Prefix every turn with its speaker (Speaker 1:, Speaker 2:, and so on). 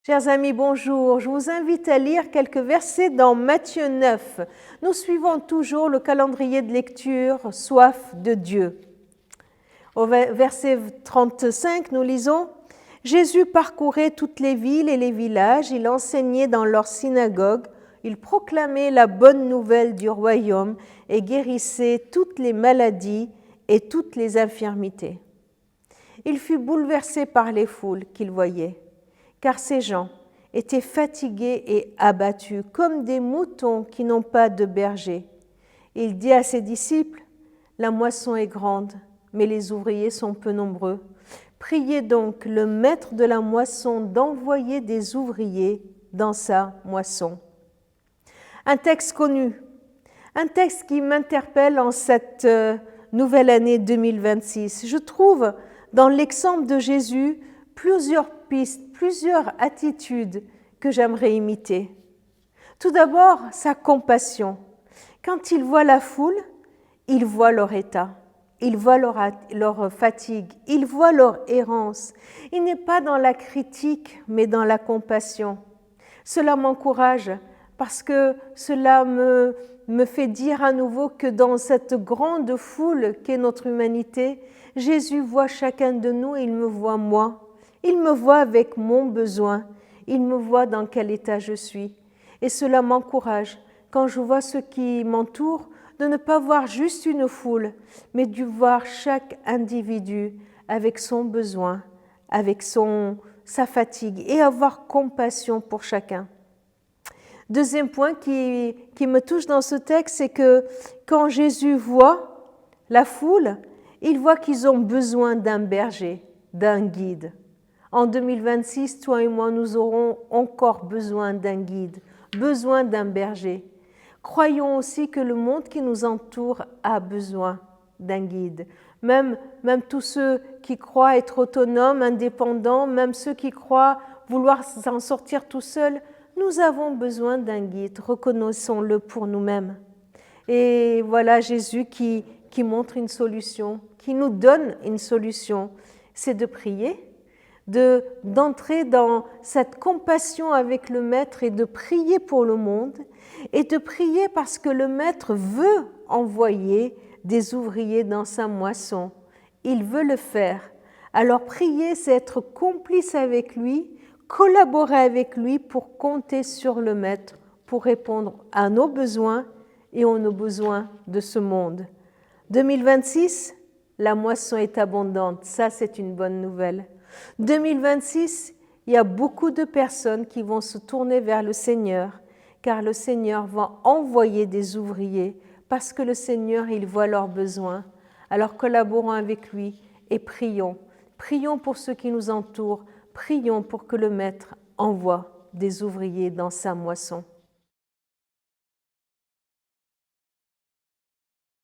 Speaker 1: Chers amis, bonjour. Je vous invite à lire quelques versets dans Matthieu 9. Nous suivons toujours le calendrier de lecture « Soif de Dieu ». Au verset 35, nous lisons « Jésus parcourait toutes les villes et les villages, il enseignait dans leurs synagogues, il proclamait la bonne nouvelle du royaume et guérissait toutes les maladies et toutes les infirmités. Il fut bouleversé par les foules qu'il voyait, car ces gens étaient fatigués et abattus, comme des moutons qui n'ont pas de berger. Il dit à ses disciples, « La moisson est grande, mais les ouvriers sont peu nombreux. Priez donc le maître de la moisson d'envoyer des ouvriers dans sa moisson. » Un texte connu, un texte qui m'interpelle en cette nouvelle année 2026. Je trouve dans l'exemple de Jésus plusieurs pistes, plusieurs attitudes que j'aimerais imiter. Tout d'abord, sa compassion. Quand il voit la foule, il voit leur état, il voit leur fatigue, il voit leur errance. Il n'est pas dans la critique, mais dans la compassion. Cela m'encourage parce que cela me fait dire à nouveau que dans cette grande foule qu'est notre humanité, Jésus voit chacun de nous et il me voit moi. Il me voit avec mon besoin, il me voit dans quel état je suis. Et cela m'encourage, quand je vois ceux qui m'entourent, de ne pas voir juste une foule, mais de voir chaque individu avec son besoin, avec sa fatigue, et avoir compassion pour chacun. Deuxième point qui me touche dans ce texte, c'est que quand Jésus voit la foule, il voit qu'ils ont besoin d'un berger, d'un guide. En 2026, toi et moi, nous aurons encore besoin d'un guide, besoin d'un berger. Croyons aussi que le monde qui nous entoure a besoin d'un guide. Même tous ceux qui croient être autonomes, indépendants, même ceux qui croient vouloir s'en sortir tout seuls, nous avons besoin d'un guide, reconnaissons-le pour nous-mêmes. Et voilà Jésus qui montre une solution, qui nous donne une solution, c'est de prier, d'entrer dans cette compassion avec le Maître et de prier pour le monde, et de prier parce que le Maître veut envoyer des ouvriers dans sa moisson. Il veut le faire. Alors prier, c'est être complice avec lui, collaborer avec lui pour compter sur le Maître, pour répondre à nos besoins et aux besoins de ce monde. 2026, la moisson est abondante, ça c'est une bonne nouvelle. 2026, il y a beaucoup de personnes qui vont se tourner vers le Seigneur, car le Seigneur va envoyer des ouvriers, parce que le Seigneur, il voit leurs besoins. Alors collaborons avec lui et prions. Prions pour ceux qui nous entourent, prions pour que le Maître envoie des ouvriers dans sa moisson.